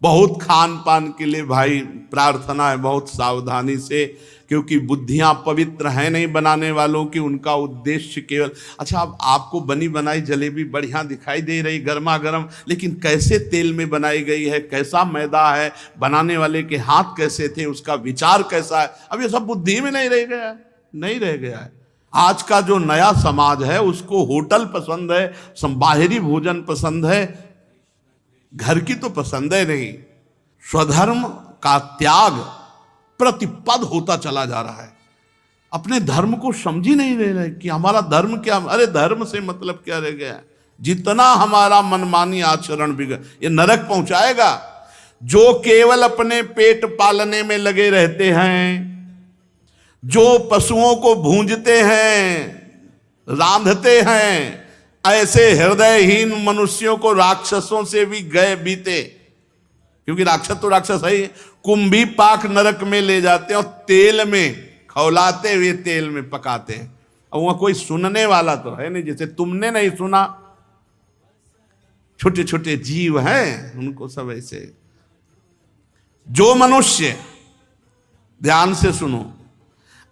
बहुत खान पान के लिए भाई प्रार्थना है, बहुत सावधानी से, क्योंकि बुद्धियां पवित्र हैं नहीं बनाने वालों की। उनका उद्देश्य केवल, अच्छा अब आपको बनी बनाई जलेबी बढ़िया दिखाई दे रही गर्मा गर्म, लेकिन कैसे तेल में बनाई गई है, कैसा मैदा है, बनाने वाले के हाथ कैसे थे, उसका विचार कैसा है, अब ये सब बुद्धि में नहीं रह गया, नहीं रह गया है। आज का जो नया समाज है उसको होटल पसंद है, बाहरी भोजन पसंद है, घर की तो पसंद है नहीं। स्वधर्म का त्याग प्रतिपद होता चला जा रहा है। अपने धर्म को समझ ही नहीं रहे कि हमारा धर्म क्या। अरे धर्म से मतलब क्या रह गया? जितना हमारा मनमानी आचरण बिगड़, ये नरक पहुंचाएगा। जो केवल अपने पेट पालने में लगे रहते हैं, जो पशुओं को भूंजते हैं, रांधते हैं, ऐसे हृदयहीन मनुष्यों को राक्षसों से भी गए बीते, क्योंकि राक्षस तो राक्षस है, कुंभीपाक नरक में ले जाते हैं और तेल में खौलाते हुए तेल में पकाते हैं। और वहां कोई सुनने वाला तो है नहीं, जैसे तुमने नहीं सुना, छोटे छोटे जीव हैं उनको सब ऐसे। जो मनुष्य, ध्यान से सुनो,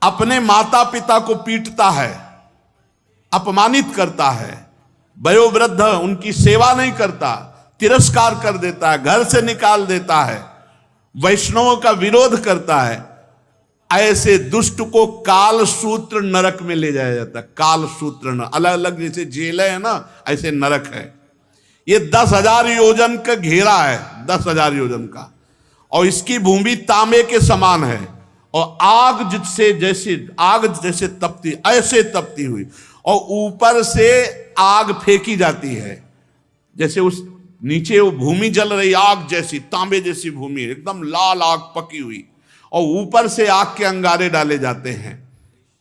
अपने माता पिता को पीटता है, अपमानित करता है, वयोवृद्ध उनकी सेवा नहीं करता, तिरस्कार कर देता है, घर से निकाल देता है, वैष्णवों का विरोध करता है, ऐसे दुष्ट को काल सूत्र नरक में ले जाया जाता है। काल सूत्र नरक, अलग अलग जैसे जेल है ना, ऐसे नरक है। ये 10,000 योजन का घेरा है, 10,000 योजन का, और इसकी भूमि तांबे के समान है, और आग जैसे तपती, ऐसे तपती हुई, और ऊपर से आग फेंकी जाती है, जैसे उस नीचे वो भूमि जल रही, आग जैसी, तांबे जैसी भूमि, एकदम लाल आग पकी हुई, और ऊपर से आग के अंगारे डाले जाते हैं।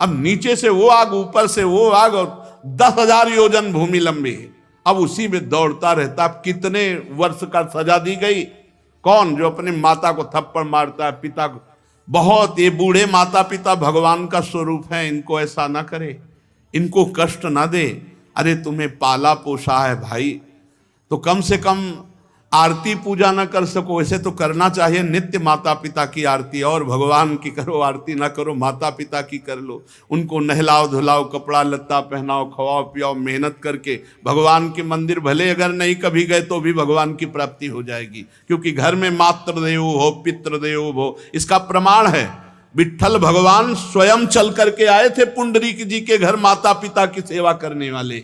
अब नीचे से वो आग, ऊपर से वो आग, और 10,000 योजन भूमि लंबी है। अब उसी में दौड़ता रहता। अब कितने वर्ष का सजा दी गई? कौन? जो अपने माता को थप्पड़ मारता है, पिता को। बहुत ये बूढ़े माता पिता भगवान का स्वरूप है, इनको ऐसा ना करे, इनको कष्ट ना दे। अरे तुम्हें पाला पोसा है भाई, तो कम से कम आरती पूजा ना कर सको, ऐसे तो करना चाहिए। नित्य माता पिता की आरती, और भगवान की करो, आरती ना करो, माता पिता की कर लो। उनको नहलाओ धुलाओ, कपड़ा लत्ता पहनाओ, खवाओ पियाओ, मेहनत करके भगवान के मंदिर भले अगर नहीं कभी गए तो भी भगवान की प्राप्ति हो जाएगी, क्योंकि घर में मातृदेवो भव पितृदेवो भव, इसका प्रमाण है। विट्ठल भगवान स्वयं चल करके आए थे पुंडरीक जी के घर, माता पिता की सेवा करने वाले।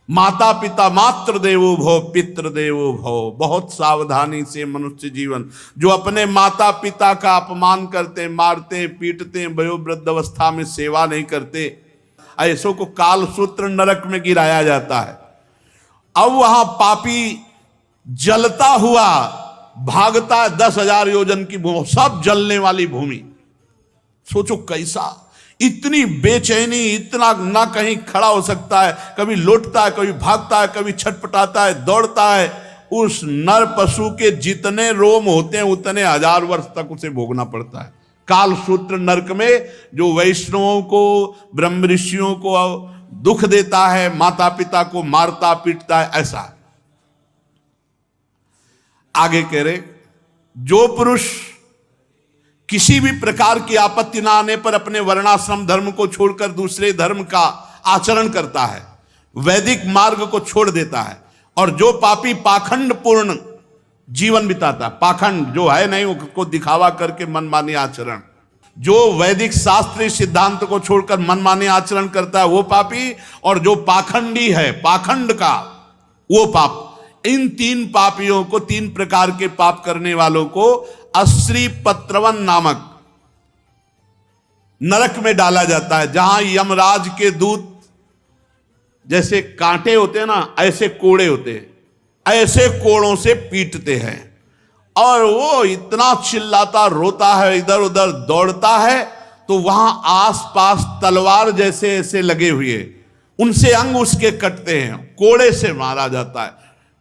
माता पिता मातृदेवो भव पितृदेवो भव। बहुत सावधानी से मनुष्य जीवन, जो अपने माता पिता का अपमान करते, मारते, पीटते, वयोवृद्ध अवस्था में सेवा नहीं करते, ऐसों को काल सूत्र नरक में गिराया जाता है। अब वहां पापी जलता हुआ भागता है 10,000 योजन की भूमि, सब जलने वाली भूमि। सोचो कैसा, इतनी बेचैनी, इतना ना कहीं खड़ा हो सकता है, कभी लौटता है, कभी भागता है, कभी छटपटाता है, दौड़ता है। उस नर पशु के जितने रोम होते हैं उतने 1000 वर्ष तक उसे भोगना पड़ता है काल सूत्र नरक में, जो वैष्णवों को, ब्रह्म ऋषियों को दुख देता है, माता पिता को मारता पीटता है। ऐसा आगे कह रहे, जो पुरुष किसी भी प्रकार की आपत्ति ना आने पर अपने वर्णाश्रम धर्म को छोड़कर दूसरे धर्म का आचरण करता है, वैदिक मार्ग को छोड़ देता है, और जो पापी पाखंड पूर्ण जीवन बिताता। पाखंड जो है नहीं उसको दिखावा करके मनमानी आचरण, जो वैदिक शास्त्रीय सिद्धांत को छोड़कर मनमानी आचरण करता है वो पापी, और जो पाखंडी है पाखंड का वो पाप। इन तीन पापियों को, तीन प्रकार के पाप करने वालों को अश्री पत्रवन नामक नरक में डाला जाता है, जहां यमराज के दूत जैसे कांटे होते हैं ना, ऐसे कोड़े होते हैं, ऐसे कोड़ों से पीटते हैं। और वो इतना चिल्लाता रोता है, इधर उधर दौड़ता है, तो वहां आसपास तलवार जैसे ऐसे लगे हुए उनसे अंग उसके कटते हैं, कोड़े से मारा जाता है,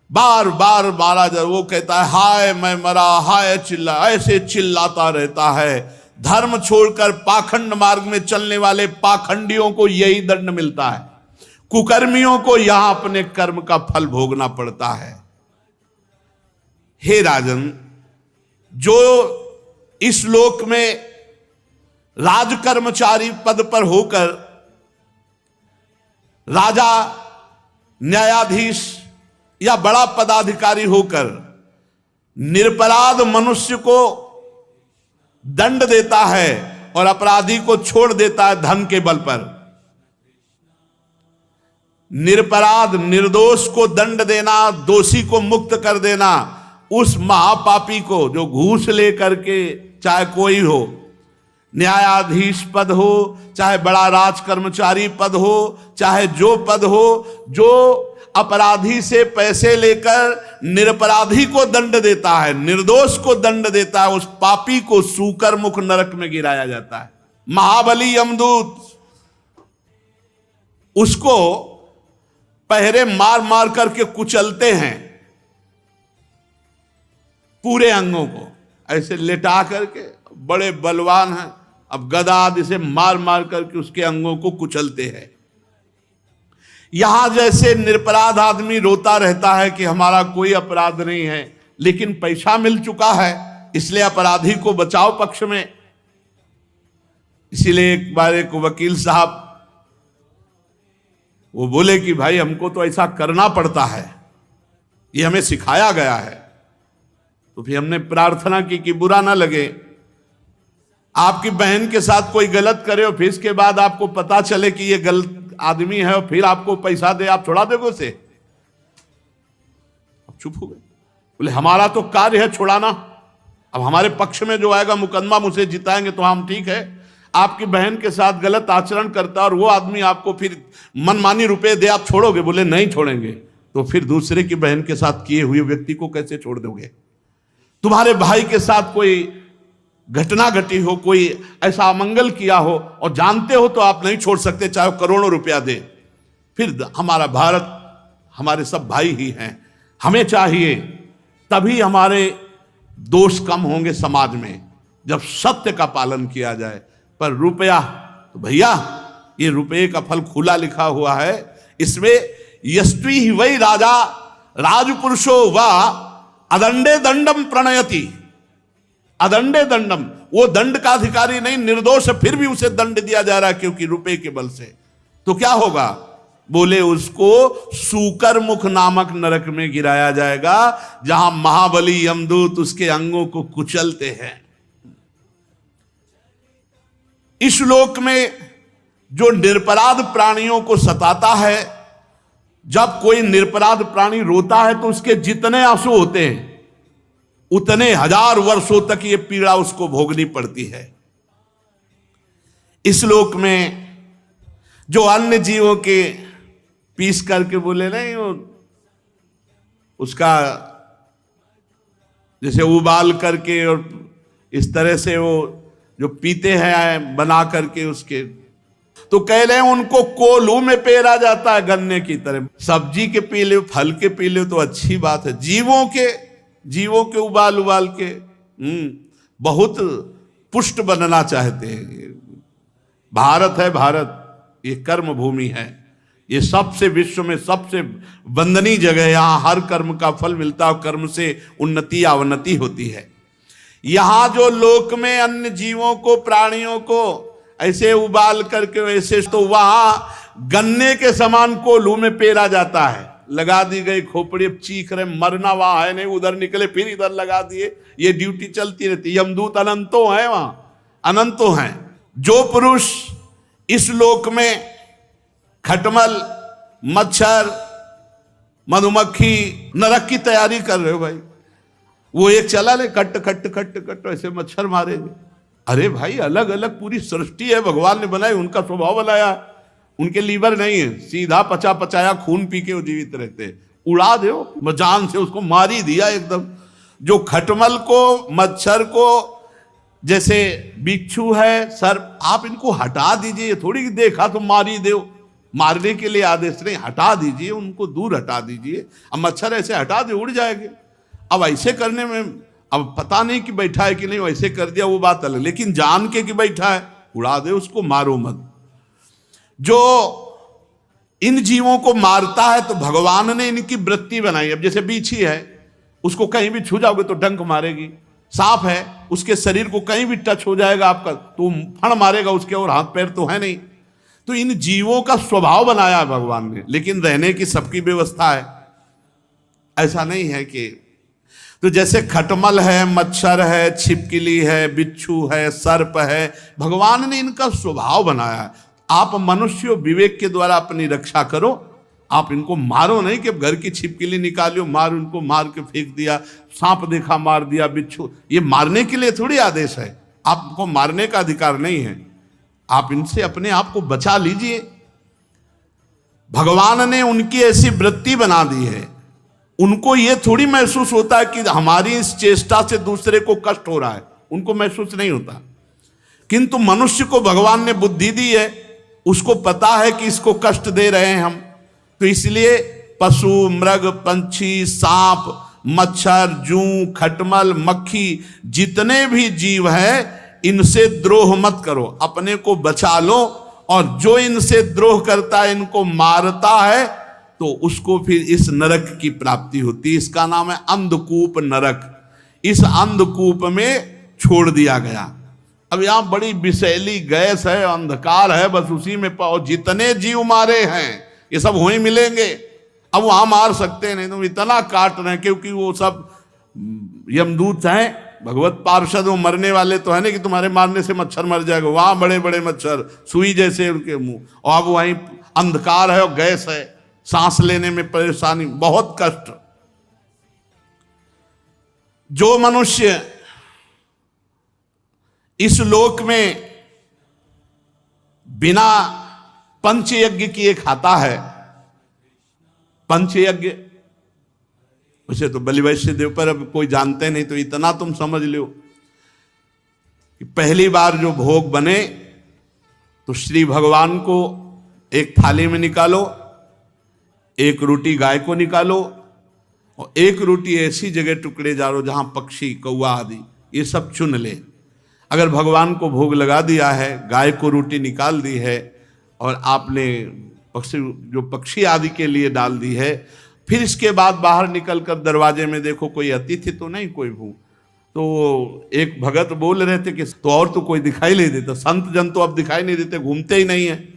बार बार मारा जाता। वो कहता है हाय मैं मरा, हाय चिल्ला, ऐसे चिल्लाता रहता है। धर्म छोड़कर पाखंड मार्ग में चलने वाले पाखंडियों को यही दंड मिलता है, कुकर्मियों को यहां अपने कर्म का फल भोगना पड़ता है। हे राजन, जो इस लोक में राजकर्मचारी पद पर होकर राजा, न्यायाधीश या बड़ा पदाधिकारी होकर निरपराध मनुष्य को दंड देता है और अपराधी को छोड़ देता है धन के बल पर, निरपराध निर्दोष को दंड देना, दोषी को मुक्त कर देना, उस महापापी को जो घूस लेकर के, चाहे कोई हो, न्यायाधीश पद हो, चाहे बड़ा राजकर्मचारी पद हो, चाहे जो पद हो, जो अपराधी से पैसे लेकर निरपराधी को दंड देता है, निर्दोष को दंड देता है, उस पापी को सूकर मुख नरक में गिराया जाता है। महाबली यमदूत उसको पहरे मार मार करके कुचलते हैं, पूरे अंगों को ऐसे लेटा करके, बड़े बलवान हैं, अब गदा आदि से मार मार करके उसके अंगों को कुचलते हैं। यहां जैसे निरपराध आदमी रोता रहता है कि हमारा कोई अपराध नहीं है, लेकिन पैसा मिल चुका है, इसलिए अपराधी को बचाव पक्ष में। इसीलिए एक बार एक वकील साहब वो बोले कि भाई हमको तो ऐसा करना पड़ता है, ये हमें सिखाया गया है। तो फिर हमने प्रार्थना की कि बुरा ना लगे, आपकी बहन के साथ कोई गलत करे और फिर इसके बाद आपको पता चले कि ये गलत आदमी है और फिर आपको पैसा दे, आप छोड़ा दोगे उसे? अब चुप हो गए। बोले हमारा तो कार्य है छुड़ाना, अब हमारे पक्ष में जो आएगा मुकदमा मुझे जिताएंगे तो हम ठीक है। आपकी बहन के साथ गलत आचरण करता और वो आदमी आपको फिर मनमानी रुपए दे, आप छोड़ोगे? बोले नहीं छोड़ेंगे। तो फिर दूसरे की बहन के साथ किए हुए व्यक्ति को कैसे छोड़ दोगे? तुम्हारे भाई के साथ कोई घटना घटी हो, कोई ऐसा अमंगल किया हो और जानते हो तो आप नहीं छोड़ सकते, चाहे करोड़ों रुपया दे। फिर हमारा भारत, हमारे सब भाई ही हैं, हमें चाहिए तभी हमारे दोष कम होंगे समाज में, जब सत्य का पालन किया जाए। पर रुपया तो भैया, ये रुपये का फल खुला लिखा हुआ है, इसमें यस्वी ही वही राजा राजपुरुषो व अदंडे दंडम प्रणयति। अदंडे दंडम, वो दंड का अधिकारी नहीं, निर्दोष है, फिर भी उसे दंड दिया जा रहा है क्योंकि रुपए के बल से। तो क्या होगा? बोले उसको सूकर मुख नामक नरक में गिराया जाएगा, जहां महाबली यमदूत उसके अंगों को कुचलते हैं। इस लोक में जो निरपराध प्राणियों को सताता है, जब कोई निरपराध प्राणी रोता है तो उसके जितने आंसू होते हैं उतने हजार वर्षों तक ये पीड़ा उसको भोगनी पड़ती है। इस लोक में जो अन्य जीवों के पीस करके बोले नहीं, वो उसका जैसे उबाल करके और इस तरह से वो जो पीते हैं बना करके उसके, तो कह रहे हैं उनको कोल्हू में पेरा जाता है गन्ने की तरह। सब्जी के पी ले, फल के पी ले तो अच्छी बात है, जीवों के उबाल के बहुत पुष्ट बनना चाहते हैं। भारत है, भारत ये कर्म भूमि है, ये सबसे विश्व में सबसे वंदनीय जगह है। यहां हर कर्म का फल मिलता है और कर्म से उन्नति अवनति होती है। यहां जो लोक में अन्य जीवों को, प्राणियों को ऐसे उबाल करके ऐसे, तो वहां गन्ने के समान कोल्हू में पेरा जाता है। लगा दी गई खोपड़ी, अब चीख रहे, मरना वहां है नहीं, उधर निकले फिर इधर लगा दिए, ये ड्यूटी चलती रहती। यमदूत अनंतों हैं, वहां अनंतों हैं। जो पुरुष इस लोक में खटमल, मच्छर, मधुमक्खी, नरक की तैयारी कर रहे हो भाई, वो एक चला ले कट कट कट कट ऐसे मच्छर मारेंगे। अरे भाई अलग अलग पूरी सृष्टि है, भगवान ने बनाई, उनका स्वभाव बनाया, उनके लीवर नहीं है, सीधा पचा पचाया खून पी के वो जीवित रहते। उड़ा दो जान से, उसको मार ही दिया एकदम। जो खटमल को, मच्छर को, जैसे बिच्छू है, सर्प, आप इनको हटा दीजिए, थोड़ी देखा तो मार ही दो, मारने के लिए आदेश नहीं, हटा दीजिए, उनको दूर हटा दीजिए। अब मच्छर ऐसे हटा दे उड़ जाएंगे। अब ऐसे करने में अब पता नहीं कि बैठा है कि नहीं, वैसे कर दिया वो बात अलग, लेकिन जान के कि बैठा है उड़ा दे, उसको मारो मत। जो इन जीवों को मारता है तो भगवान ने इनकी वृत्ति बनाई। अब जैसे बीछी है, उसको कहीं भी छू जाओगे तो डंक मारेगी। सांप है, उसके शरीर को कहीं भी टच हो जाएगा आपका तो फण मारेगा उसके, और हाथ पैर तो है नहीं। तो इन जीवों का स्वभाव बनाया है भगवान ने, लेकिन रहने की सबकी व्यवस्था है। ऐसा नहीं है कि तो जैसे खटमल है, मच्छर है, छिपकली है, बिच्छू है, सर्प है, भगवान ने इनका स्वभाव बनाया है। आप मनुष्य विवेक के द्वारा अपनी रक्षा करो, आप इनको मारो नहीं कि घर की छिपकली निकालो, मार, उनको मार के फेंक दिया, सांप देखा मार दिया, बिच्छू, ये मारने के लिए थोड़ी आदेश है, आपको मारने का अधिकार नहीं है। आप इनसे अपने आप को बचा लीजिए। भगवान ने उनकी ऐसी वृत्ति बना दी है, उनको ये थोड़ी महसूस होता है कि हमारी इस चेष्टा से दूसरे को कष्ट हो रहा है, उनको महसूस नहीं होता। किंतु मनुष्य को भगवान ने बुद्धि दी है, उसको पता है कि इसको कष्ट दे रहे हैं हम, तो इसलिए पशु, मृग, पंछी, सांप, मच्छर, जूं, खटमल, मक्खी, जितने भी जीव हैं, इनसे द्रोह मत करो, अपने को बचा लो। और जो इनसे द्रोह करता है, इनको मारता है, तो उसको फिर इस नरक की प्राप्ति होती है। इसका नाम है अंधकूप नरक। इस अंधकूप में छोड़ दिया गया। अब यहां बड़ी विषैली गैस है, अंधकार है, बस उसी में पाओ। जितने जीव मारे हैं ये सब वहीं मिलेंगे। अब वहां मार सकते नहीं, तुम इतना काट रहे हैं, क्योंकि वो सब यमदूत हैं, भगवत पार्षद, वो मरने वाले तो है नहीं कि तुम्हारे मारने से मच्छर मर जाएगा। वहां बड़े बड़े मच्छर, सुई जैसे उनके मुंह, और अब वहीं अंधकार है और गैस है, सांस लेने में परेशानी, बहुत कष्ट। जो मनुष्य इस लोक में बिना पंचयज्ञ किए खाता है, पंचयज्ञ उसे तो बलि वैश्य देव पर अब कोई जानते नहीं, तो इतना तुम समझ लो कि पहली बार जो भोग बने तो श्री भगवान को एक थाली में निकालो, एक रोटी गाय को निकालो, और एक रोटी ऐसी जगह टुकड़े डालो जहां पक्षी, कौवा आदि ये सब चुन ले। अगर भगवान को भोग लगा दिया है, गाय को रोटी निकाल दी है, और आपने पक्षी आदि के लिए डाल दी है, फिर इसके बाद बाहर निकलकर दरवाजे में देखो कोई अतिथि तो नहीं, कोई भू। तो एक भगत बोल रहे थे कि तो और तो कोई दिखाई नहीं देता, संत जन तो अब दिखाई नहीं देते, घूमते ही नहीं है।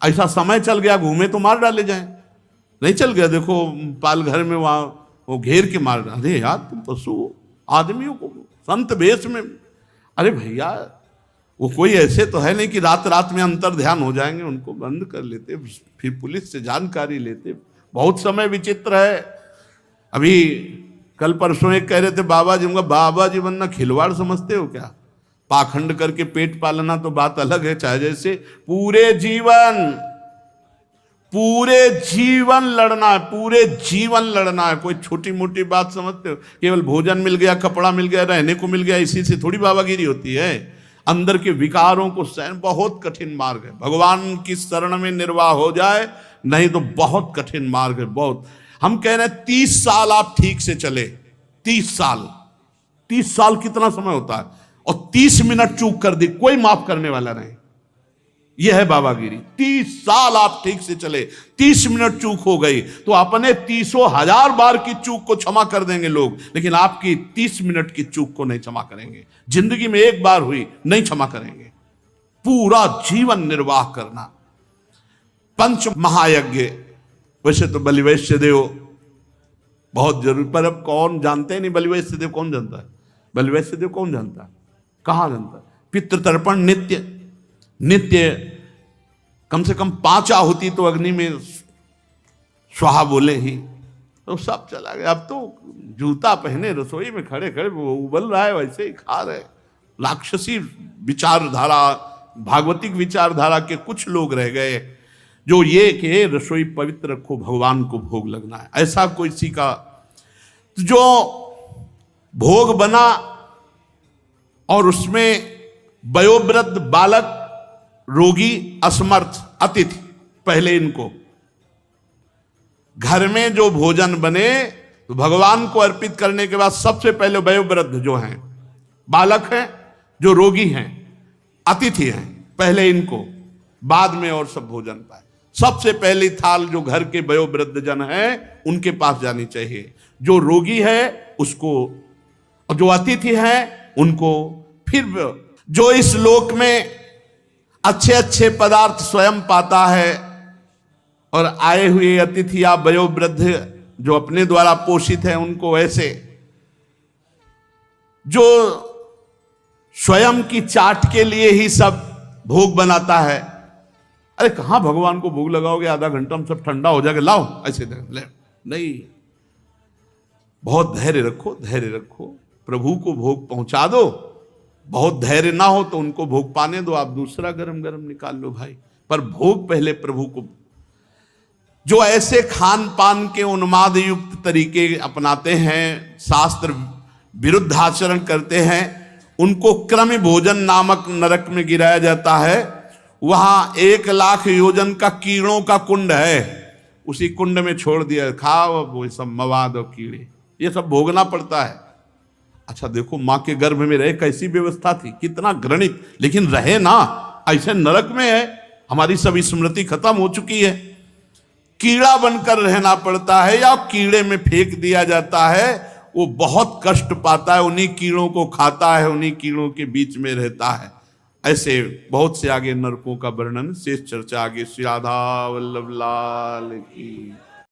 ऐसा समय चल गया, घूमे तो मार डाले जाए, नहीं चल गया। देखो पाल घर में वहां वो घेर के मार, अरे यार तुम पशु आदमियों को संत वेश में, अरे भैया वो कोई ऐसे तो है नहीं कि रात रात में अंतर ध्यान हो जाएंगे, उनको बंद कर लेते, फिर पुलिस से जानकारी लेते। बहुत समय विचित्र है। अभी कल परसों एक कह रहे थे बाबा जी, बाबा जी बनना खिलवाड़ समझते हो क्या? पाखंड करके पेट पालना तो बात अलग है, चाहे जैसे पूरे जीवन लड़ना है, पूरे जीवन लड़ना है। कोई छोटी मोटी बात समझते हो? केवल भोजन मिल गया, कपड़ा मिल गया, रहने को मिल गया, इसी से थोड़ी बाबागिरी होती है। अंदर के विकारों को सहन बहुत कठिन मार्ग है। भगवान की शरण में निर्वाह हो जाए, नहीं तो बहुत कठिन मार्ग है, बहुत। हम कह रहे हैं 30 साल आप ठीक से चले, 30 साल कितना समय होता है, और 30 मिनट चूक कर दी, कोई माफ करने वाला नहीं। यह है बाबागिरी। 30 साल आप ठीक से चले, 30 मिनट चूक हो गई तो अपने 30,000 बार की चूक को क्षमा कर देंगे लोग, लेकिन आपकी 30 मिनट की चूक को नहीं क्षमा करेंगे। जिंदगी में एक बार हुई, नहीं क्षमा करेंगे। पूरा जीवन निर्वाह करना। पंच महायज्ञ वैसे तो बलि वैश्य देव बहुत जरूरी, पर अब कौन जानते ही नहीं बलि वैश्य देव, कौन जानता है बलि वैश्य देव, कौन जानता है, कहाँ जानता है। पितृतर्पण नित्य नित्य, कम से कम 5 आहुति तो अग्नि में स्वाहा बोले ही, तो सब चला गया। अब तो जूता पहने रसोई में खड़े खड़े वो उबल रहा है, वैसे ही खा रहे। राक्षसी विचारधारा, भागवतिक विचारधारा के कुछ लोग रह गए जो ये कि रसोई पवित्र रखो, भगवान को भोग लगना है, ऐसा कोई सी का जो भोग बना और उसमें वयोवृद्ध, बालक, रोगी, असमर्थ, अतिथि, पहले इनको घर में जो भोजन बने तो भगवान को अर्पित करने के बाद सबसे पहले वयोवृद्ध जो हैं, बालक हैं, जो रोगी हैं, अतिथि हैं, पहले इनको, बाद में और सब भोजन पाए। सबसे पहली थाल जो घर के वयोवृद्ध जन हैं उनके पास जानी चाहिए, जो रोगी है उसको, और जो अतिथि हैं उनको। फिर जो इस लोक में अच्छे अच्छे पदार्थ स्वयं पाता है और आए हुए अतिथि या वयोवृद्ध जो अपने द्वारा पोषित है उनको ऐसे, जो स्वयं की चाट के लिए ही सब भोग बनाता है, अरे कहां भगवान को भोग लगाओगे, आधा घंटा में सब ठंडा हो जाएगा, लाओ ऐसे ले, नहीं, बहुत धैर्य रखो, धैर्य रखो, प्रभु को भोग पहुंचा दो। बहुत धैर्य ना हो तो उनको भोग पाने दो, आप दूसरा गरम गरम निकाल लो भाई, पर भोग पहले प्रभु को। जो ऐसे खान पान के उन्माद युक्त तरीके अपनाते हैं, शास्त्र विरुद्ध आचरण करते हैं, उनको क्रम भोजन नामक नरक में गिराया जाता है। वहां 1,00,000 योजन का कीड़ों का कुंड है, उसी कुंड में छोड़ दिया, खाओ वो सब मवाद और कीड़े, ये सब भोगना पड़ता है। अच्छा देखो, माँ के गर्भ में रहे कैसी व्यवस्था थी, कितना घृणित, लेकिन रहे ना, ऐसे नरक में है, हमारी सभी स्मृति खत्म हो चुकी है। कीड़ा बनकर रहना पड़ता है या कीड़े में फेंक दिया जाता है, वो बहुत कष्ट पाता है, उन्हीं कीड़ों को खाता है, उन्हीं कीड़ों के बीच में रहता है। ऐसे बहुत से आगे नरकों का वर्णन, शेष चर्चा आगे। श्री राधा वल्लभ लाल की।